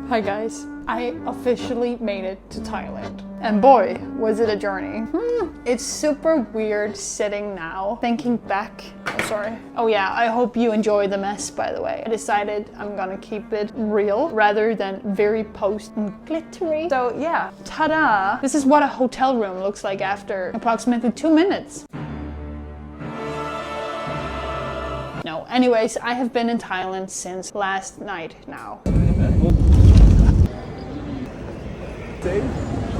Hi guys, I officially made it to Thailand. And boy, was it a journey. It's super weird sitting now, thinking back. Oh, sorry. Oh yeah, I hope you enjoy the mess, by the way. I decided I'm gonna keep it real rather than very post and glittery. So yeah, ta-da! This is what a hotel room looks like after approximately 2 minutes. No, anyways, I have been in Thailand since last night now.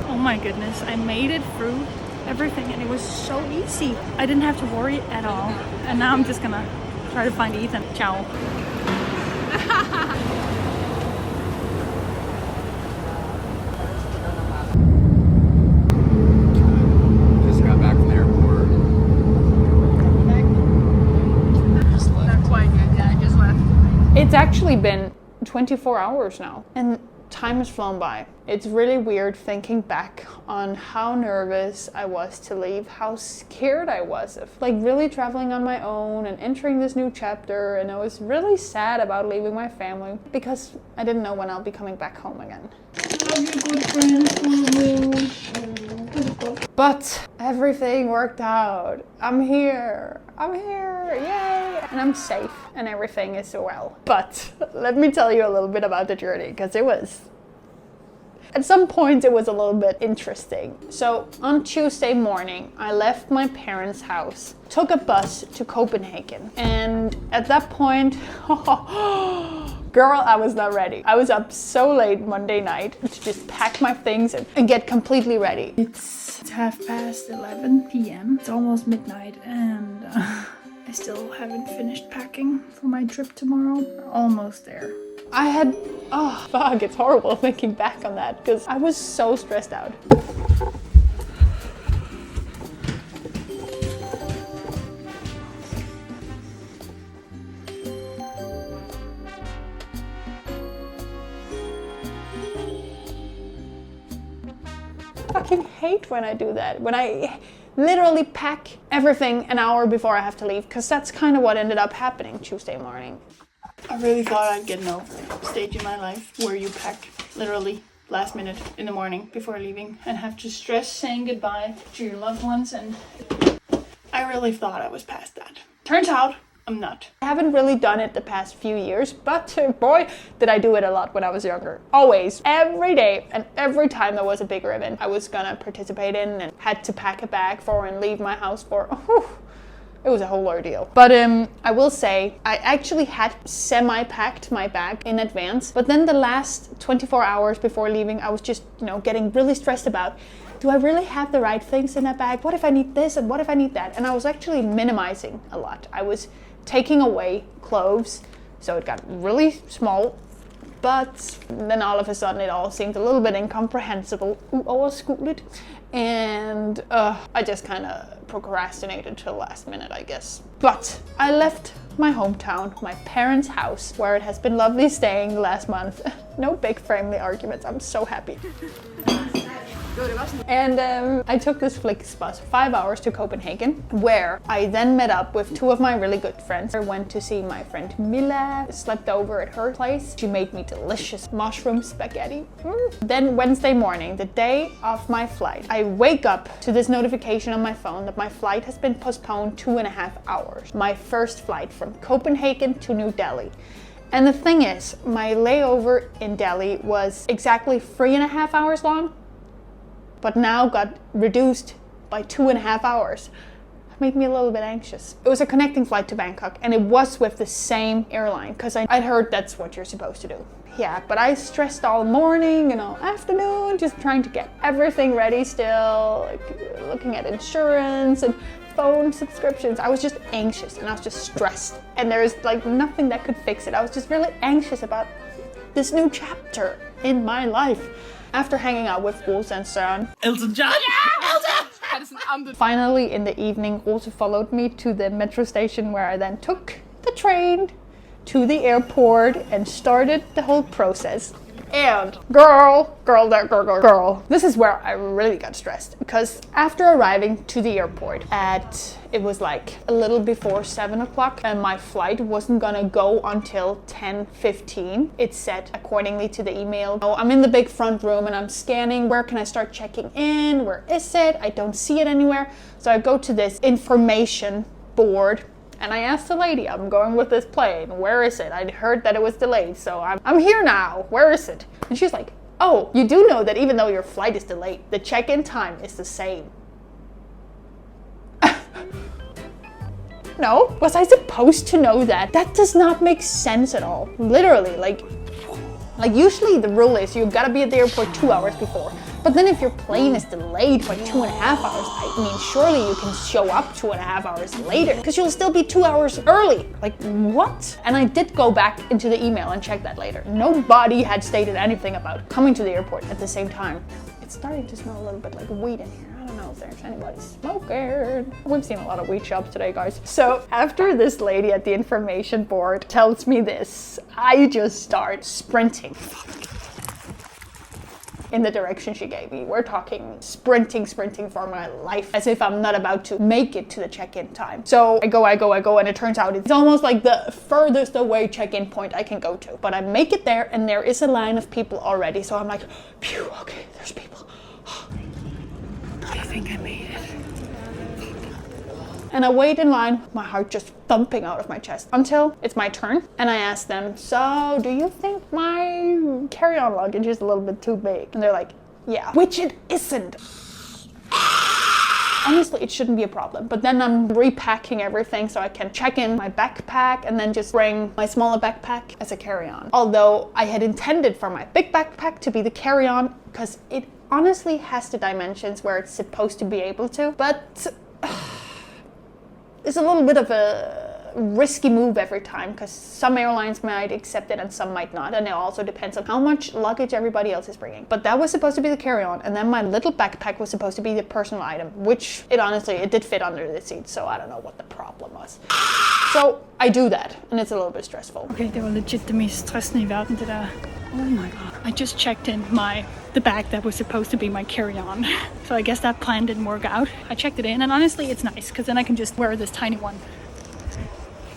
Oh my goodness, I made it through everything and it was so easy. I didn't have to worry at all. And now I'm just gonna try to find Ethan. Ciao. Just got back from the airport. Not quite yet, yeah, I just left. It's actually been 24 hours now and time has flown by. It's really weird thinking back on how nervous I was to leave, how scared I was of like really traveling on my own and entering this new chapter, and I was really sad about leaving my family because I didn't know when I'll be coming back home again. But everything worked out. I'm here, yay! And I'm safe and everything is well. But let me tell you a little bit about the journey, because at some point it was a little bit interesting. So on Tuesday morning, I left my parents' house, took a bus to Copenhagen. And at that point, girl, I was not ready. I was up so late Monday night to just pack my things and get completely ready. It's 11:30 p.m. It's almost midnight and I still haven't finished packing for my trip tomorrow. Almost there. Oh fuck, it's horrible thinking back on that because I was so stressed out. I fucking hate when I do that. When I literally pack everything an hour before I have to leave, because that's kind of what ended up happening Tuesday morning. I really thought I'd get no stage in my life where you pack literally last minute in the morning before leaving and have to stress saying goodbye to your loved ones, and I really thought I was past that. Turns out I'm not. I haven't really done it the past few years, but boy, did I do it a lot when I was younger. Always, every day, and every time there was a bigger event I was gonna participate in and had to pack a bag for and leave my house for. It was a whole ordeal. But I will say, I actually had semi-packed my bag in advance. But then the last 24 hours before leaving, I was just, getting really stressed about, do I really have the right things in that bag? What if I need this and what if I need that? And I was actually minimizing a lot. I was taking away clothes, so it got really small. But then all of a sudden it all seemed a little bit incomprehensible. Uoverskueligt. And I just kind of procrastinated till the last minute, I guess. But I left my hometown, my parents' house, where it has been lovely staying the last month. No big family arguments, I'm so happy. And I took this Flixbus 5 hours to Copenhagen, where I then met up with 2 of my really good friends. I went to see my friend Mila, slept over at her place. She made me delicious mushroom spaghetti. Then Wednesday morning, the day of my flight, I wake up to this notification on my phone that my flight has been postponed 2.5 hours. My first flight from Copenhagen to New Delhi. And the thing is, my layover in Delhi was exactly 3.5 hours long, but now got reduced by 2.5 hours. It made me a little bit anxious. It was a connecting flight to Bangkok, and it was with the same airline, because I'd heard that's what you're supposed to do. Yeah, but I stressed all morning and all afternoon, just trying to get everything ready still, like looking at insurance and phone subscriptions. I was just anxious and I was just stressed, and there's like nothing that could fix it. I was just really anxious about this new chapter in my life. After hanging out with Rosa and Søren, Elton John! Yeah, Elton! Finally in the evening, Rosa followed me to the metro station, where I then took the train to the airport and started the whole process. And girl. This is where I really got stressed, because after arriving to the airport it was like a little before 7 o'clock, and my flight wasn't gonna go until 10:15. It said accordingly to the email. Oh, I'm in the big front room and I'm scanning. Where can I start checking in? Where is it? I don't see it anywhere. So I go to this information board. And I asked the lady, I'm going with this plane, where is it? I'd heard that it was delayed, so I'm here now, where is it? And she's like, oh, you do know that even though your flight is delayed, the check-in time is the same. No, was I supposed to know that? That does not make sense at all. Literally, like usually the rule is you've gotta be at the airport 2 hours before. But then if your plane is delayed by 2.5 hours, I mean, surely you can show up 2.5 hours later, because you'll still be 2 hours early. Like, what? And I did go back into the email and check that later. Nobody had stated anything about coming to the airport at the same time. It's starting to smell a little bit like weed in here. I don't know if there's anybody smoking. We've seen a lot of weed shops today, guys. So after this lady at the information board tells me this, I just start sprinting in the direction she gave me. We're talking sprinting for my life, as if I'm not about to make it to the check-in time. So I go, and it turns out it's almost like the furthest away check-in point I can go to. But I make it there, and there is a line of people already. So I'm like, phew, okay, there's people. I think I made it. And I wait in line, my heart just thumping out of my chest, until it's my turn. And I ask them, so do you think my carry-on luggage is a little bit too big? And they're like, yeah, which it isn't. Honestly, it shouldn't be a problem. But then I'm repacking everything so I can check in my backpack and then just bring my smaller backpack as a carry-on. Although I had intended for my big backpack to be the carry-on, because it honestly has the dimensions where it's supposed to be able to. But it's a little bit of a risky move every time, because some airlines might accept it and some might not, and it also depends on how much luggage everybody else is bringing. But that was supposed to be the carry-on, and then my little backpack was supposed to be the personal item, which it did fit under the seat, so I don't know what the problem was. So I do that, and it's a little bit stressful. Okay, det var legit det mest stressende i verden, det der. Oh my god. I just checked in the bag that was supposed to be my carry-on. So I guess that plan didn't work out. I checked it in, and honestly, it's nice, because then I can just wear this tiny one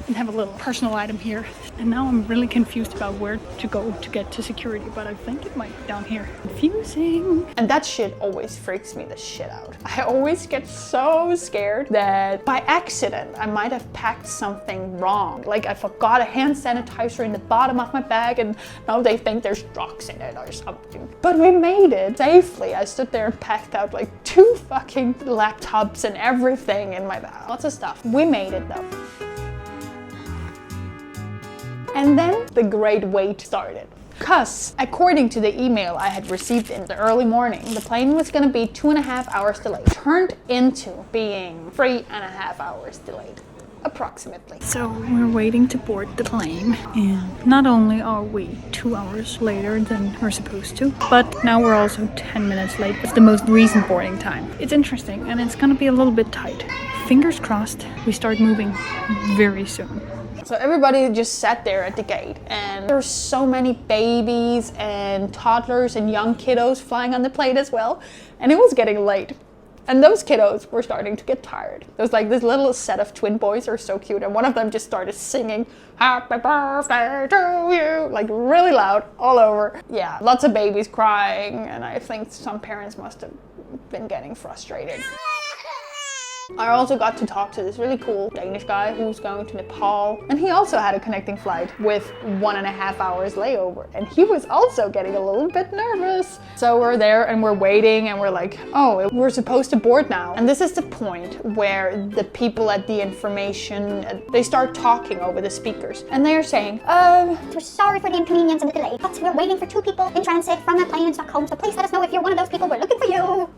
and have a little personal item here. And now I'm really confused about where to go to get to security, but I think it might be down here. Confusing. And that shit always freaks me the shit out. I always get so scared that by accident I might have packed something wrong. Like I forgot a hand sanitizer in the bottom of my bag, and now they think there's drugs in it or something. But we made it safely. I stood there and packed out like 2 fucking laptops and everything in my bag. Lots of stuff. We made it though. And then the great wait started. Because according to the email I had received in the early morning, the plane was going to be 2.5 hours delayed. Turned into being 3.5 hours delayed, approximately. So we're waiting to board the plane, and not only are we 2 hours later than we're supposed to, but now we're also 10 minutes late. It's the most recent boarding time. It's interesting, and it's going to be a little bit tight. Fingers crossed we start moving very soon. So everybody just sat there at the gate, and there's so many babies and toddlers and young kiddos flying on the plane as well, and it was getting late. And those kiddos were starting to get tired. There was like this little set of twin boys who are so cute, and one of them just started singing "Happy Birthday to you," like really loud all over. Yeah, lots of babies crying, and I think some parents must have been getting frustrated. I also got to talk to this really cool Danish guy who's going to Nepal, and he also had a connecting flight with 1.5 hours layover, and he was also getting a little bit nervous. So we're there and we're waiting, and we're like, oh, we're supposed to board now. And this is the point where the people at the information, they start talking over the speakers, and they are saying, we're sorry for the inconvenience and the delay, but we're waiting for 2 people in transit from a plane in Stockholm, so please let us know if you're one of those people. We're looking for you.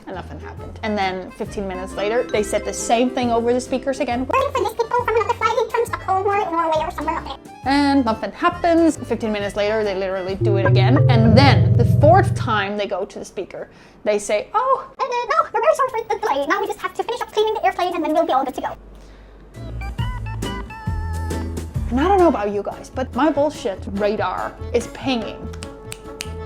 And nothing happened. And then 15 minutes later, they said the same thing over the speakers again. We're waiting for these people from another flight from Stockholm or Norway or somewhere up there. And nothing happens. 15 minutes later, they literally do it again. And then the 4th time they go to the speaker, they say, oh, no, we're very sorry for the delay. Now we just have to finish up cleaning the airplane and then we'll be all good to go. And I don't know about you guys, but my bullshit radar is pinging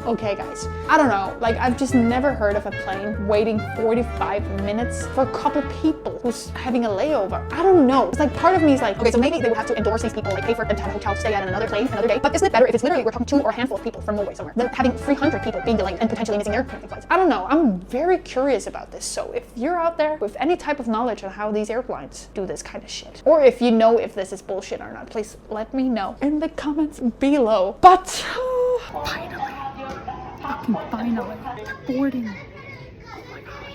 Okay guys, I don't know, like I've just never heard of a plane waiting 45 minutes for a couple people who's having a layover. I don't know. It's like part of me is like, okay, so maybe they would have to endorse these people, like pay for them to have a hotel to stay at another plane another day. But isn't it better if it's literally we're talking 2 or a handful of people from Norway somewhere than having 300 people being delayed and potentially missing their connecting flights? I don't know. I'm very curious about this. So if you're out there with any type of knowledge on how these airlines do this kind of shit, or if you know if this is bullshit or not, please let me know in the comments below. But Finally. Fucking finally. Boarding. Oh my god.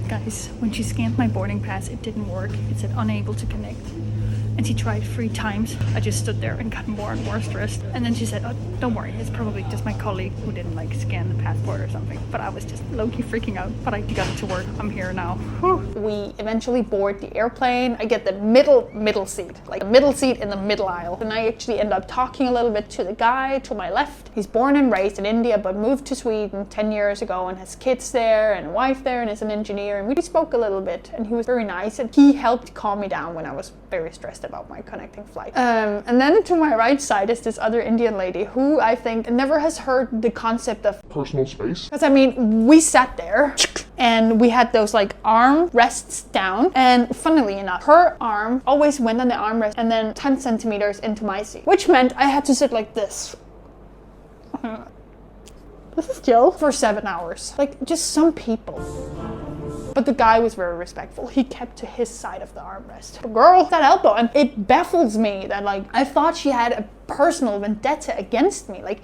Guys, when she scanned my boarding pass, it didn't work. It said unable to connect. And she tried 3 times. I just stood there and got more and more stressed. And then she said, oh, don't worry, it's probably just my colleague who didn't like scan the passport or something. But I was just low-key freaking out. But I got it to work. I'm here now. Whew. We eventually board the airplane. I get the middle seat, like the middle seat in the middle aisle. And I actually end up talking a little bit to the guy to my left. He's born and raised in India, but moved to Sweden 10 years ago and has kids there and a wife there and is an engineer. And we spoke a little bit and he was very nice and he helped calm me down when I was very stressed about my connecting flight. And then to my right side is this other Indian lady who I think never has heard the concept of personal space. because I mean, we sat there and we had those like arm rests down, and funnily enough, her arm always went on the armrest and then 10 centimeters into my seat, which meant I had to sit like this. This is Jill for 7 hours. Like just some people. But the guy was very respectful. He kept to his side of the armrest. But girl, that elbow, and it baffles me that like, I thought she had a personal vendetta against me. Like,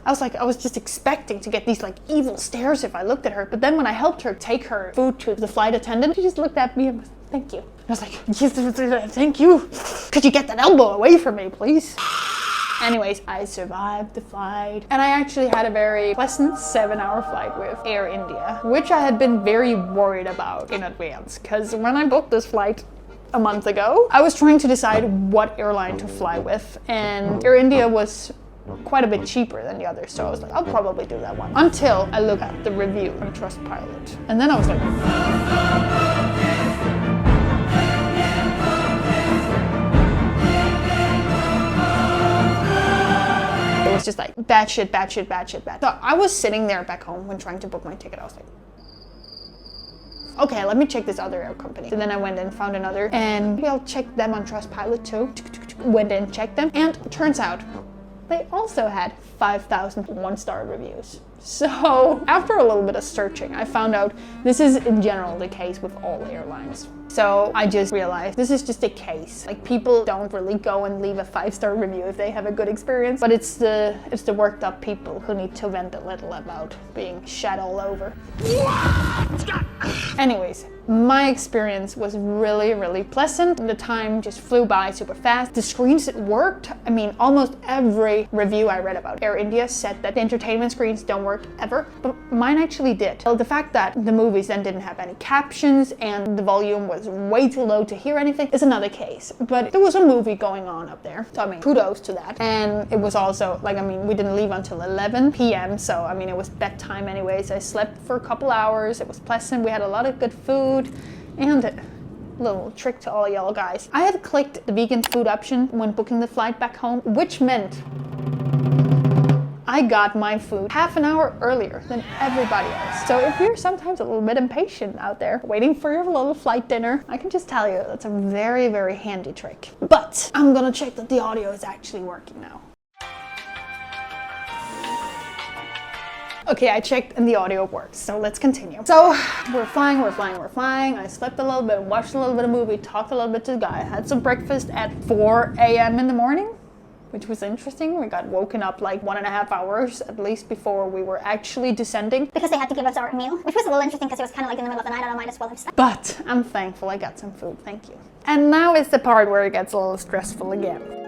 I was just expecting to get these like evil stares if I looked at her. But then when I helped her take her food to the flight attendant, she just looked at me and was, thank you. I was like, yes, thank you. Could you get that elbow away from me, please? Anyways, I survived the flight and I actually had a very pleasant 7-hour flight with Air India, which I had been very worried about in advance because when I booked this flight a month ago, I was trying to decide what airline to fly with, and Air India was quite a bit cheaper than the others, so I was like, I'll probably do that one. Until I looked at the review on Trustpilot, and then I was like, it was just like bad shit. So I was sitting there back home when trying to book my ticket. I was like, okay, let me check this other air company. So then I went and found another, and we'll check them on Trustpilot too. Went and checked them, and turns out they also had 5,000 one-star reviews. So after a little bit of searching, I found out this is in general the case with all airlines. So I just realized this is just a case. Like people don't really go and leave a 5-star review if they have a good experience, but it's the worked up people who need to vent a little about being shat all over. Anyways, my experience was really pleasant. The time just flew by super fast. The screens worked. I mean, almost every review I read about Air India said that the entertainment screens don't work ever, but mine actually did. Well, the fact that the movies then didn't have any captions and the volume was way too low to hear anything is another case. But there was a movie going on up there, so I mean, kudos to that. And it was also like, I mean, we didn't leave until 11 p.m. so I mean, it was bedtime anyways. I slept for a couple hours. It was pleasant. We had a lot of good food, and a little trick to all y'all guys, I had clicked the vegan food option when booking the flight back home, which meant I got my food half an hour earlier than everybody else. So if you're sometimes a little bit impatient out there waiting for your little flight dinner, I can just tell you that's a very handy trick. But I'm gonna check that the audio is actually working now. Okay, I checked and the audio works, so let's continue. So we're flying. I slept a little bit, watched a little bit of movie, talked a little bit to the guy, had some breakfast at 4 a.m. in the morning, which was interesting. We got woken up like 1.5 hours at least before we were actually descending. Because they had to give us our meal, which was a little interesting because it was kind of like in the middle of the night and I might as well have slept. But I'm thankful I got some food, thank you. And now is the part where it gets a little stressful again.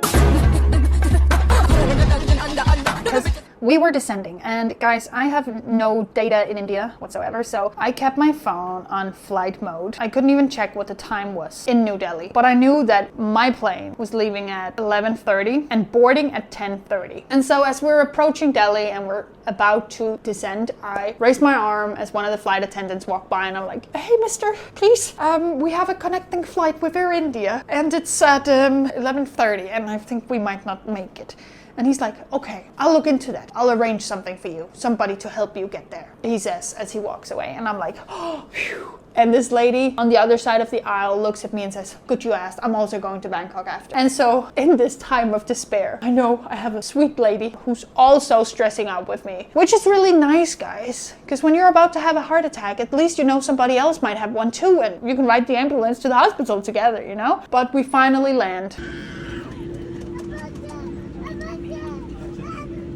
Because We were descending, and guys, I have no data in India whatsoever, so I kept my phone on flight mode. I couldn't even check what the time was in New Delhi, but I knew that my plane was leaving at 11:30 and boarding at 10:30. And so as we're approaching Delhi and we're about to descend, I raised my arm as one of the flight attendants walked by, and I'm like, hey mister, please, we have a connecting flight with Air India, and it's at 11:30, and I think we might not make it. And he's like, okay, I'll look into that. I'll arrange something for you, somebody to help you get there, he says as he walks away. And I'm like, oh, phew. And this lady on the other side of the aisle looks at me and says, good you asked, I'm also going to Bangkok after. And so in this time of despair, I know I have a sweet lady who's also stressing out with me, which is really nice, guys. Because when you're about to have a heart attack, at least you know somebody else might have one too, and you can ride the ambulance to the hospital together, you know? But we finally land.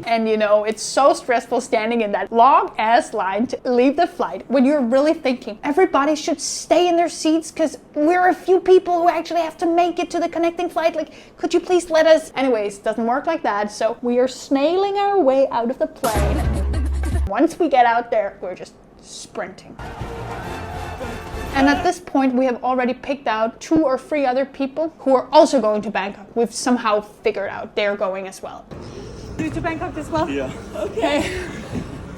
And you know, it's so stressful standing in that long ass line to leave the flight when you're really thinking everybody should stay in their seats because we're a few people who actually have to make it to the connecting flight. Like, could you please let us? Anyways, doesn't work like that. So we are snailing our way out of the plane. Once we get out there, we're just sprinting. And at this point, we have already picked out 2 or 3 other people who are also going to Bangkok. We've somehow figured out they're going as well. You to Bangkok as well? Yeah. Okay.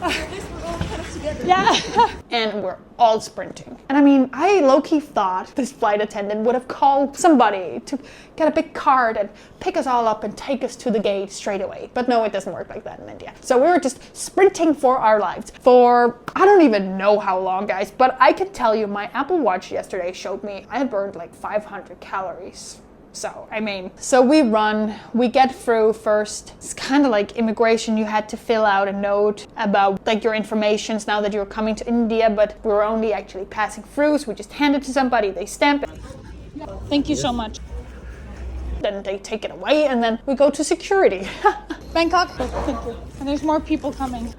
I guess we're all kind of together. Yeah. And we're all sprinting. And I mean, I low-key thought this flight attendant would have called somebody to get a big cart and pick us all up and take us to the gate straight away. But no, it doesn't work like that in India. So we were just sprinting for our lives for, I don't even know how long, guys, but I can tell you my Apple Watch yesterday showed me I had burned like 500 calories. So, I mean, so we run, we get through first. It's kind of like immigration. You had to fill out a note about like your informations now that you're coming to India, but we were only actually passing through. So we just hand it to somebody, they stamp it. Thank you so much. Then they take it away and then we go to security. Bangkok. Thank you. And there's more people coming.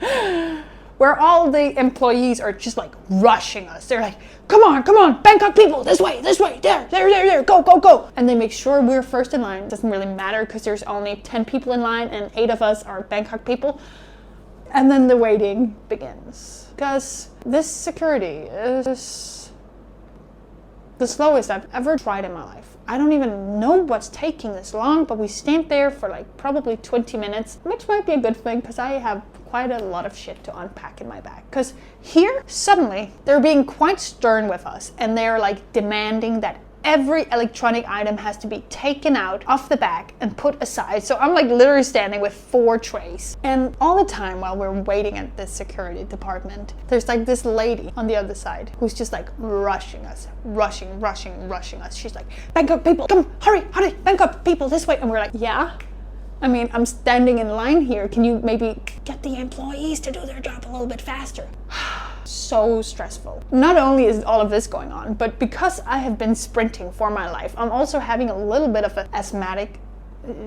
Where all the employees are just like rushing us. They're like, come on, Bangkok people, this way, there, go. And they make sure we're first in line. It doesn't really matter because there's only 10 people in line and 8 of us are Bangkok people. And then the waiting begins. Because this security is the slowest I've ever tried in my life. I don't even know what's taking this long, but we stand there for like probably 20 minutes, which might be a good thing because I have quite a lot of shit to unpack in my bag. Because here, suddenly, they're being quite stern with us and they're like demanding that every electronic item has to be taken out of the bag and put aside. So I'm like literally standing with 4 trays. And all the time while we're waiting at this security department, there's like this lady on the other side who's just like rushing us, rushing us. She's like, Bangkok people, come, hurry, Bangkok people, this way. And we're like, yeah. I mean, I'm standing in line here. Can you maybe get the employees to do their job a little bit faster? So stressful. Not only is all of this going on, but because I have been sprinting for my life, I'm also having a little bit of an asthmatic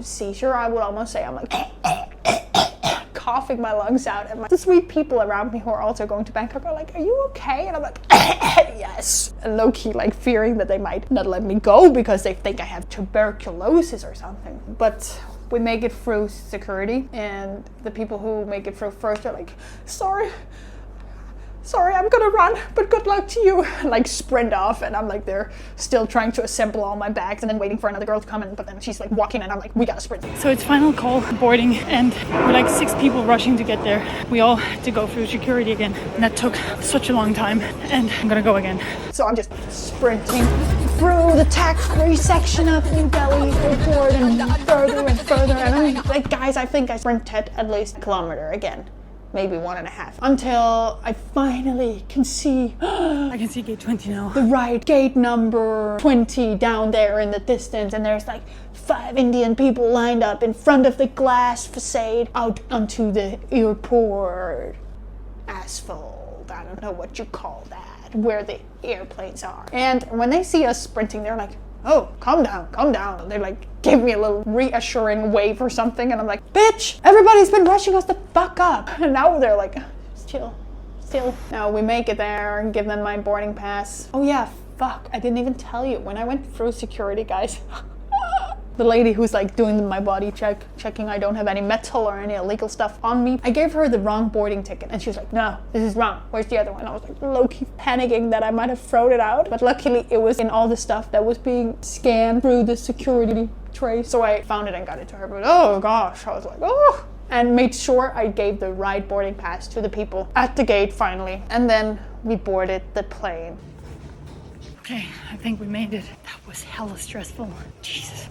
seizure, I would almost say. I'm like coughing my lungs out, and the sweet people around me who are also going to Bangkok are like, are you okay? And I'm like, yes. And low-key like fearing that they might not let me go because they think I have tuberculosis or something. But we make it through security, and the people who make it through first are like, sorry, I'm gonna run, but good luck to you. And like sprint off, and I'm like there still trying to assemble all my bags and then waiting for another girl to come in, but then she's like walking and I'm like, we gotta sprint. So it's final call boarding and we're like 6 people rushing to get there. We all had to go through security again, and that took such a long time, and I'm gonna go again. So I'm just sprinting through the tax-free section of New Delhi airport and further, and I'm like, guys, I think I sprinted at least a kilometer again. Maybe 1.5, until I finally can see I can see gate 20 now. The right gate number 20 down there in the distance, and there's like 5 Indian people lined up in front of the glass facade out onto the airport asphalt. I don't know what you call that, where the airplanes are. And when they see us sprinting, they're like, oh, calm down. They like give me a little reassuring wave or something, and I'm like, bitch, everybody's been rushing us the fuck up. And now they're like, chill. Now we make it there and give them my boarding pass. Oh yeah, fuck, I didn't even tell you. When I went through security, guys, the lady who's like doing my body check, checking I don't have any metal or any illegal stuff on me. I gave her the wrong boarding ticket and she was like, no, this is wrong. Where's the other one? I was like low-key panicking that I might have thrown it out. But luckily it was in all the stuff that was being scanned through the security tray. So I found it and got it to her. But oh gosh, I was like, oh. And made sure I gave the right boarding pass to the people at the gate finally. And then we boarded the plane. Okay, I think we made it. That was hella stressful. Jesus.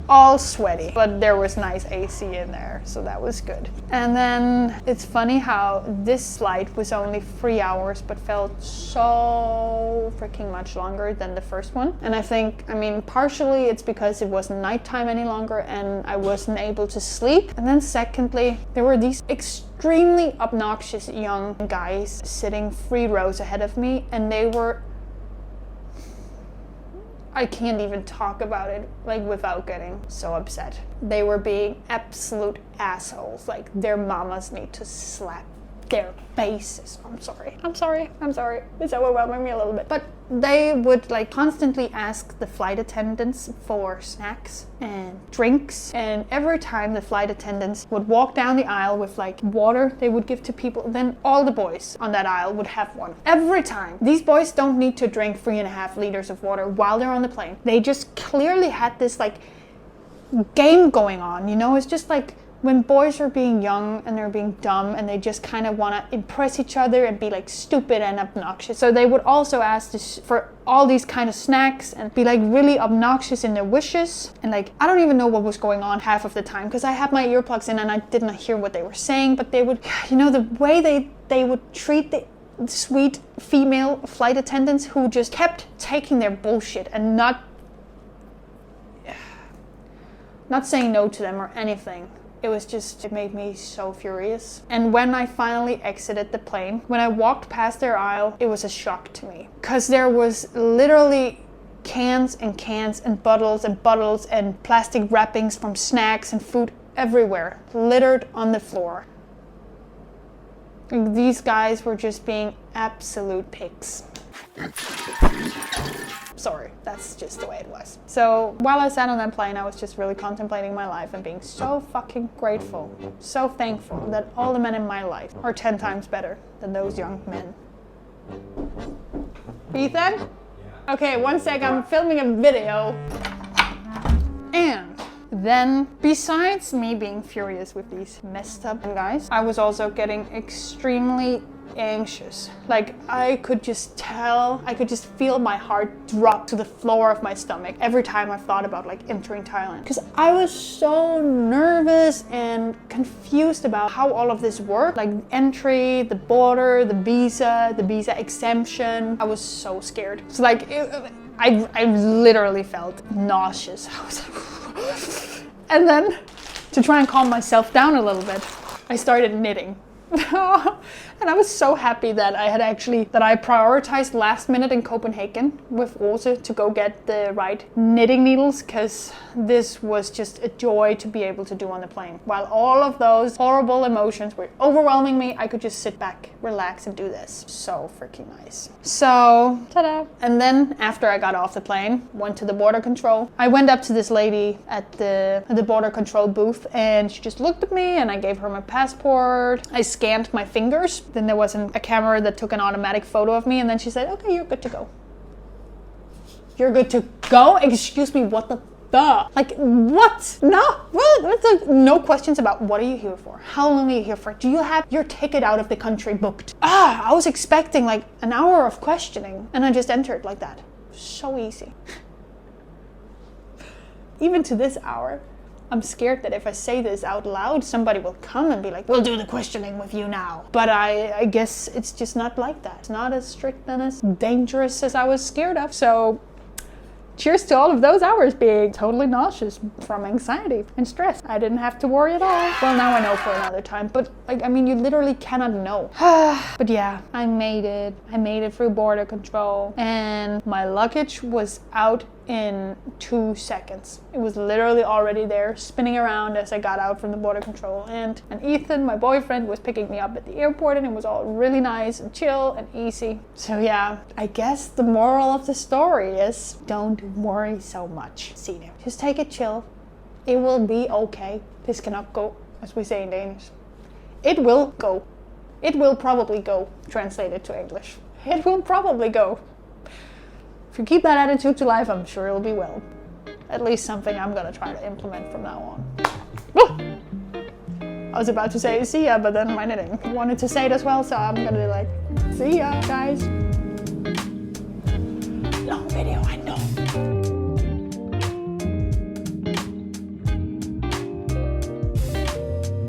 All sweaty, but there was nice AC in there, so that was good. And then it's funny how this flight was only 3 hours, but felt so freaking much longer than the first one. And I think, I mean, partially it's because it wasn't nighttime any longer and I wasn't able to sleep. And then secondly, there were these extremely obnoxious young guys sitting 3 rows ahead of me, and they were, I can't even talk about it like without getting so upset. They were being absolute assholes. Like their mamas need to slap their faces. I'm sorry. It's overwhelming me a little bit. But they would like constantly ask the flight attendants for snacks and drinks. And every time the flight attendants would walk down the aisle with like water they would give to people, then all the boys on that aisle would have one. Every time. These boys don't need to drink 3.5 liters of water while they're on the plane. They just clearly had this like game going on, you know? It's just like when boys are being young and they're being dumb and they just kind of want to impress each other and be like stupid and obnoxious. So they would also ask this for all these kind of snacks and be like really obnoxious in their wishes. And like, I don't even know what was going on half of the time because I had my earplugs in and I didn't hear what they were saying, but they would, you know, the way they would treat the sweet female flight attendants who just kept taking their bullshit and not saying no to them or anything. It made me so furious. And when I finally exited the plane, when I walked past their aisle, it was a shock to me. Because there was literally cans and cans and bottles and plastic wrappings from snacks and food everywhere, littered on the floor. And these guys were just being absolute pigs. Sorry, that's just the way it was. So while I sat on that plane, I was just really contemplating my life and being so fucking grateful, so thankful that all the men in my life are 10 times better than those young men. Ethan? Okay, 1 sec, I'm filming a video. And then, besides me being furious with these messed up guys, I was also getting extremely anxious. Like I could just feel my heart drop to the floor of my stomach every time I thought about like entering Thailand. Because I was so nervous and confused about how all of this worked. Like entry, the border, the visa exemption. I was so scared. So like, I literally felt nauseous. I was like, and then to try and calm myself down a little bit, I started knitting. And I was so happy that I prioritized last minute in Copenhagen with Rose to go get the right knitting needles, because this was just a joy to be able to do on the plane. While all of those horrible emotions were overwhelming me, I could just sit back, relax and do this. So freaking nice. So, ta-da. And then after I got off the plane, went to the border control. I went up to this lady at the border control booth and she just looked at me and I gave her my passport. I scanned my fingers. Then there was a camera that took an automatic photo of me and then she said, okay, you're good to go. You're good to go? Excuse me, what the fuck? Like, what? No, well, no questions about what are you here for? How long are you here for? Do you have your ticket out of the country booked? I was expecting like an hour of questioning and I just entered like that. So easy. Even to this hour, I'm scared that if I say this out loud, somebody will come and be like, we'll do the questioning with you now. But I guess it's just not like that. It's not as strict and as dangerous as I was scared of. So cheers to all of those hours being totally nauseous from anxiety and stress. I didn't have to worry at all. Well, now I know for another time, but like, I mean, you literally cannot know. But yeah, I made it. I made it through border control and my luggage was out in 2 seconds. It was literally already there, spinning around as I got out from the border control. And Ethan, my boyfriend, was picking me up at the airport, and it was all really nice and chill and easy. So yeah, I guess the moral of the story is don't worry so much. Signe, just take it chill. It will be okay. This cannot go, as we say in Danish. It will go. It will probably go, translated to English. It will probably go. If you keep that attitude to life, I'm sure it'll be well. At least something I'm gonna try to implement from now on. I was about to say see ya, but then my knitting wanted to say it as well, so I'm gonna be like, see ya, guys. Long video, I know.